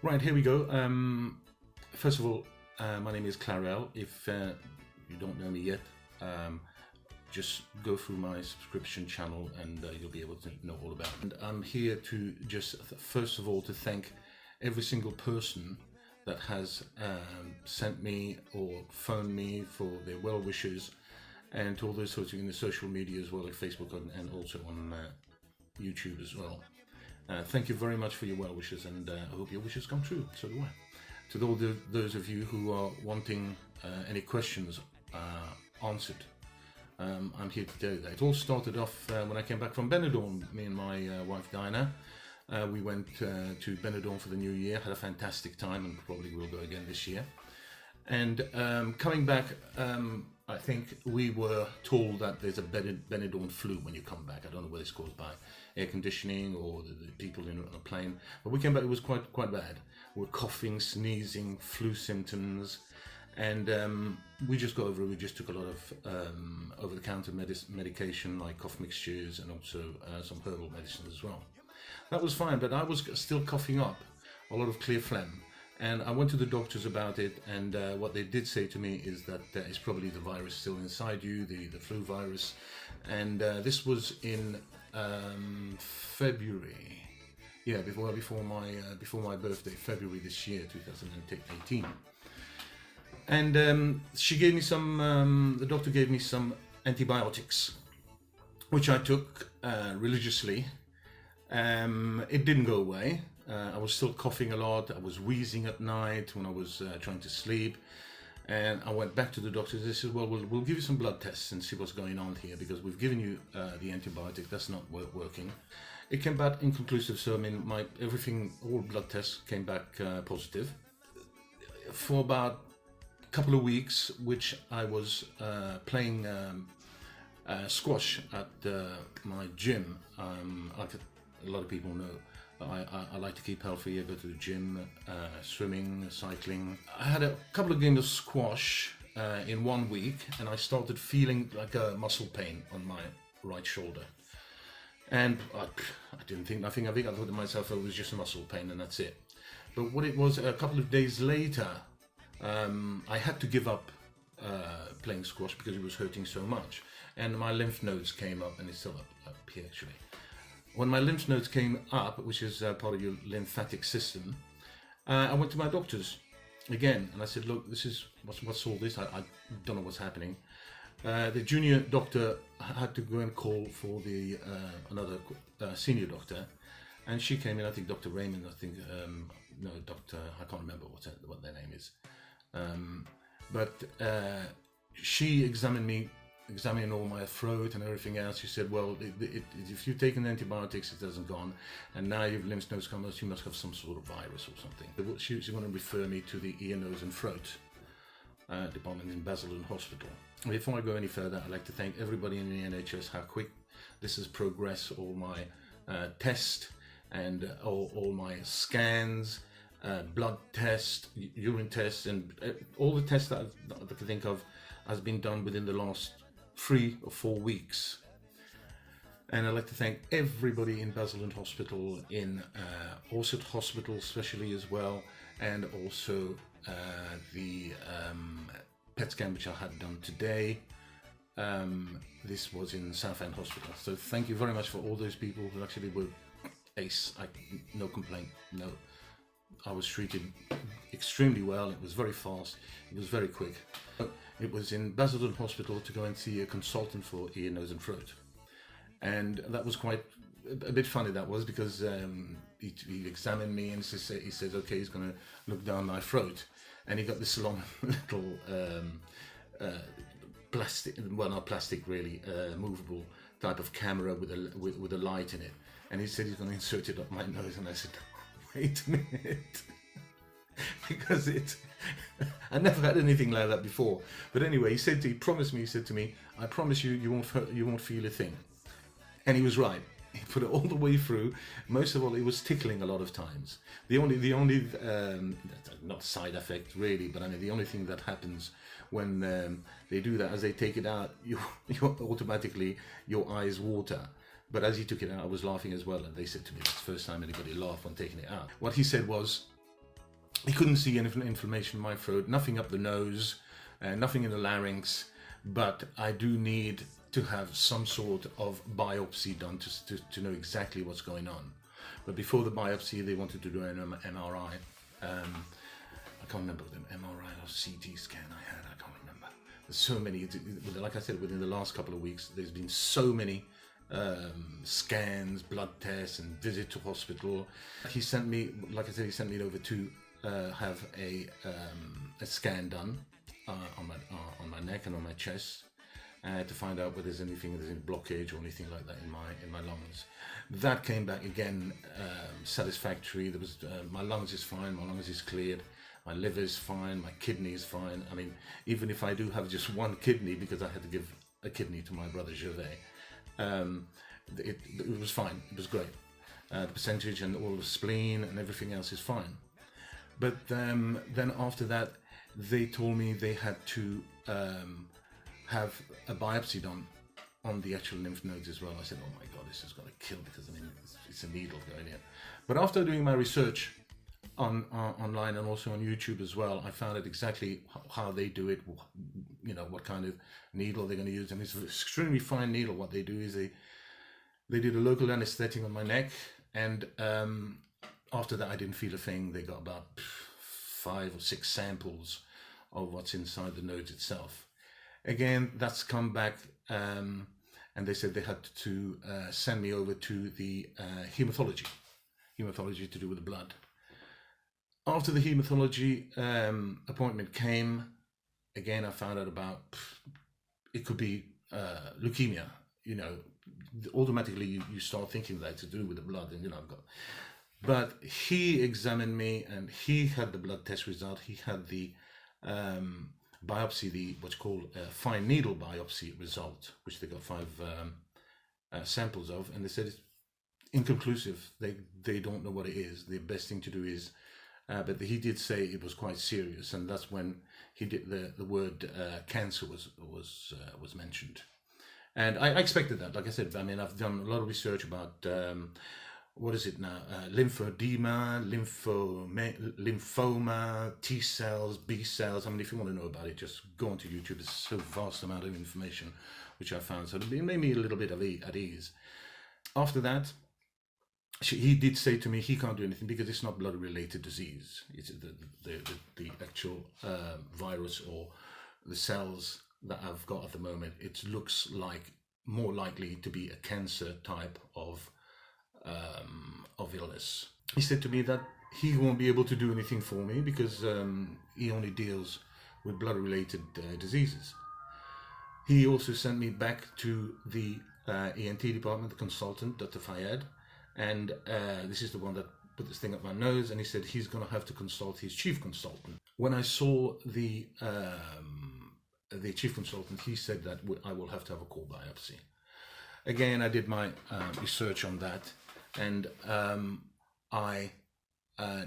Right, here we go. First of all, my name is Clarel. If you don't know me yet, just go through my subscription channel and you'll be able to know all about it. And I'm here to just, first of all, to thank every single person that has sent me or phoned me for their well wishes, and to all those sorts of in the social media as well, like Facebook and also on YouTube as well. Thank you very much for your well wishes, and I hope your wishes come true. So do I. To all those of you who are wanting any questions answered, I'm here to do that. It all started off when I came back from Benidorm. Me and my wife Diana, we went to Benidorm for the new year, had a fantastic time, and probably will go again this year. And coming back, I think we were told that there's a Benidorm flu when you come back. I don't know whether it's caused by air conditioning or the people on a plane, but we came back, it was quite bad. We were coughing, sneezing, flu symptoms, and we just got over it. We just took a lot of over-the-counter medication like cough mixtures and also some herbal medicines as well. That was fine, but I was still coughing up a lot of clear phlegm. And I went to the doctors about it, and what they did say to me is that it's probably the virus still inside you, the flu virus. And this was in February, yeah, before my birthday, February this year, 2018. And she gave me some. The doctor gave me some antibiotics, which I took religiously. It didn't go away. I was still coughing a lot. I was wheezing at night when I was trying to sleep, and I went back to the doctor. They said, well, we'll give you some blood tests and see what's going on here, because we've given you the antibiotic. That's not working. It came back inconclusive. So I mean, all blood tests came back positive. For about a couple of weeks, which I was playing squash at my gym. Like a lot of people know, I like to keep healthy. I go to the gym, swimming, cycling. I had a couple of games of squash in 1 week, and I started feeling like a muscle pain on my right shoulder. And I didn't think nothing of it. I thought to myself, it was just a muscle pain and that's it. But what it was, a couple of days later, I had to give up playing squash because it was hurting so much. And my lymph nodes came up, and it's still up here actually. When my lymph nodes came up, which is part of your lymphatic system, I went to my doctors again, and I said, look, this is what's all this? I don't know what's happening. The junior doctor had to go and call for the another senior doctor, and she came in. I think Dr. Raymond. I think no, Doctor. I can't remember what their name is. But she examined me. Examining all my throat and everything else. She said, well, if you've taken antibiotics, it hasn't gone, and now you've lymph nodes come out, you must have some sort of virus or something. She's going to refer me to the ear, nose and throat department in Basildon Hospital. And before I go any further, I'd like to thank everybody in the NHS, how quick this has progressed. All my tests and all my scans, blood tests, urine tests, and all the tests that I can think of has been done within the last 3 or 4 weeks. And I'd like to thank everybody in Basildon Hospital, in Orsett Hospital especially as well, and also the PET scan which I had done today. This was in Southend Hospital. So thank you very much for all those people who actually were ace. No complaint, no. I was treated extremely well. It was very fast. It was very quick. It was in Basildon Hospital to go and see a consultant for ear, nose and throat. And that was quite a bit funny, that was, because he examined me and he said, okay, he's going to look down my throat. And he got this long little plastic, well, not plastic really, movable type of camera with a light in it. And he said he's going to insert it up my nose. And I said, wait a minute. Because I never had anything like that before. But anyway, he said to me, I promise you, you won't feel a thing. And he was right. He put it all the way through. Most of all, it was tickling a lot of times. The only not side effect really, but I mean the only thing that happens when they do that, as they take it out, you automatically your eyes water. But as he took it out, I was laughing as well, and they said to me, it's the first time anybody laughed when taking it out. What he said was, he couldn't see any inflammation in my throat, nothing up the nose, nothing in the larynx, but I do need to have some sort of biopsy done to know exactly what's going on. But before the biopsy, they wanted to do an MRI. I can't remember the MRI or CT scan I had. I can't remember. There's so many. Like I said, within the last couple of weeks, there's been so many scans, blood tests, and visit to hospital. He sent me, like I said, he sent me over to have a scan done on my neck and on my chest to find out whether there's any blockage or anything like that in my lungs. That came back again satisfactory. There was my lungs is fine, my lungs is cleared, my liver is fine, my kidney is fine. I mean, even if I do have just one kidney, because I had to give a kidney to my brother Gervais, it was fine. It was great. The percentage and all the spleen and everything else is fine. But then after that, they told me they had to have a biopsy done on the actual lymph nodes as well. I said, oh my God, this is going to kill, because I mean, it's a needle going in. But after doing my research online and also on YouTube as well, I found out exactly how they do it, you know, what kind of needle they're going to use. And it's an extremely fine needle. What they do is they did a local anesthetic on my neck, and after that I didn't feel a thing. They got about 5 or 6 samples of what's inside the nodes itself. Again, that's come back, and they said they had to send me over to the hematology to do with the blood. After the hematology appointment came, again I found out about it could be leukemia. You know, automatically you start thinking that it's to do with the blood, and you know, but he examined me and he had the blood test result. He had the biopsy, the what's called a fine needle biopsy result, which they got 5 samples of, and they said it's inconclusive. They don't know what it is. The best thing to do is, but he did say it was quite serious, and that's when he did the word cancer was mentioned. And I expected that. Like I said, I mean, I've done a lot of research about what is it now? Lymphedema, lymphoma, T cells, B cells. I mean, if you want to know about it, just go onto YouTube. There's so vast amount of information which I found. So it made me a little bit at ease. After that, he did say to me he can't do anything because it's not blood-related disease. It's the actual virus or the cells that I've got at the moment. It looks like more likely to be a cancer type of illness. He said to me that he won't be able to do anything for me because he only deals with blood-related diseases. He also sent me back to the ENT department, the consultant, Dr. Fayed, and this is the one that put this thing up my nose, and he said he's going to have to consult his chief consultant. When I saw the chief consultant, he said that I will have to have a core biopsy. Again, I did my research on that, and I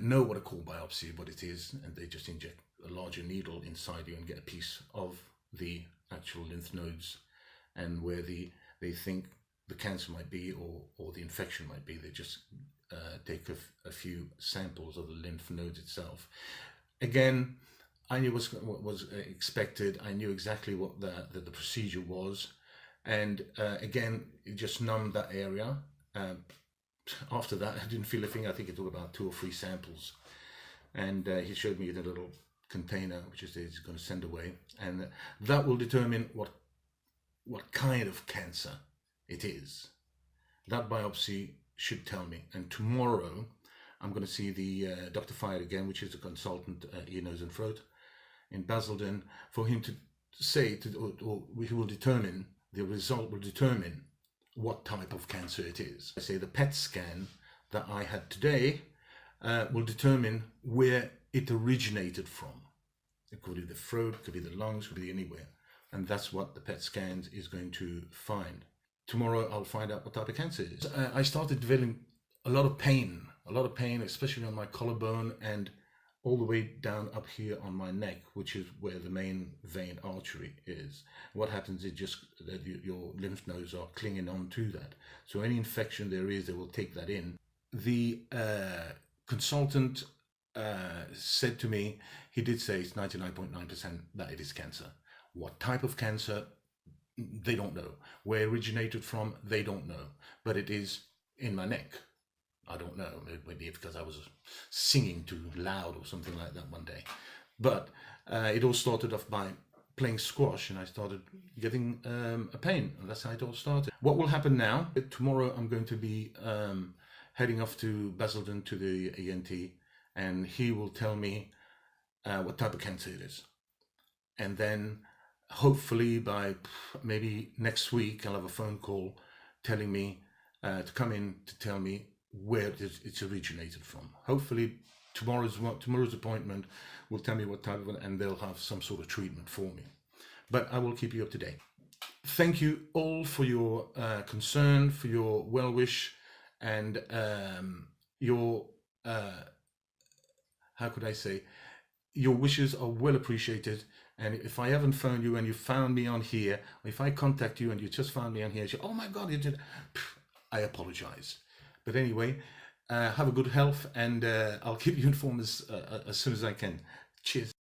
know what a core biopsy, what it is, and they just inject a larger needle inside you and get a piece of the actual lymph nodes and where they think the cancer might be or the infection might be. They just take a few samples of the lymph nodes itself. Again, I knew what was expected. I knew exactly what the procedure was, and again, it just numbed that area. After that, I didn't feel a thing. I think it took about 2 or 3 samples, and he showed me the little container which he's going to send away, and that will determine what kind of cancer it is. That biopsy should tell me, and tomorrow I'm going to see the Dr. Fayed again, which is a consultant at ear, nose and throat in Basildon, for him to say, or he will determine, the result will determine what type of cancer it is. I say the PET scan that I had today will determine where it originated from. It could be the throat, it could be the lungs, it could be anywhere. And that's what the PET scan is going to find. Tomorrow I'll find out what type of cancer it is. I started developing a lot of pain, especially on my collarbone and all the way down up here on my neck, which is where the main vein artery is. What happens is just that your lymph nodes are clinging on to that. So any infection there is, they will take that in. The consultant said to me, he did say it's 99.9% that it is cancer. What type of cancer, they don't know. Where it originated from, they don't know. But it is in my neck. I don't know, maybe because I was singing too loud or something like that one day. But it all started off by playing squash, and I started getting a pain, and that's how it all started. What will happen now? Tomorrow I'm going to be heading off to Basildon to the ENT, and he will tell me what type of cancer it is. And then hopefully by maybe next week I'll have a phone call telling me to come in to tell me where it's originated from. Hopefully tomorrow's appointment will tell me what type of, and they'll have some sort of treatment for me. But I will keep you up to date. Thank you all for your concern, for your well wish, and your how could I say, your wishes are well appreciated. And if I haven't found you and you found me on here, or if I contact you and you just found me on here, you say, oh my God, you did, I apologize. But anyway, have a good health, and I'll keep you informed as soon as I can. Cheers.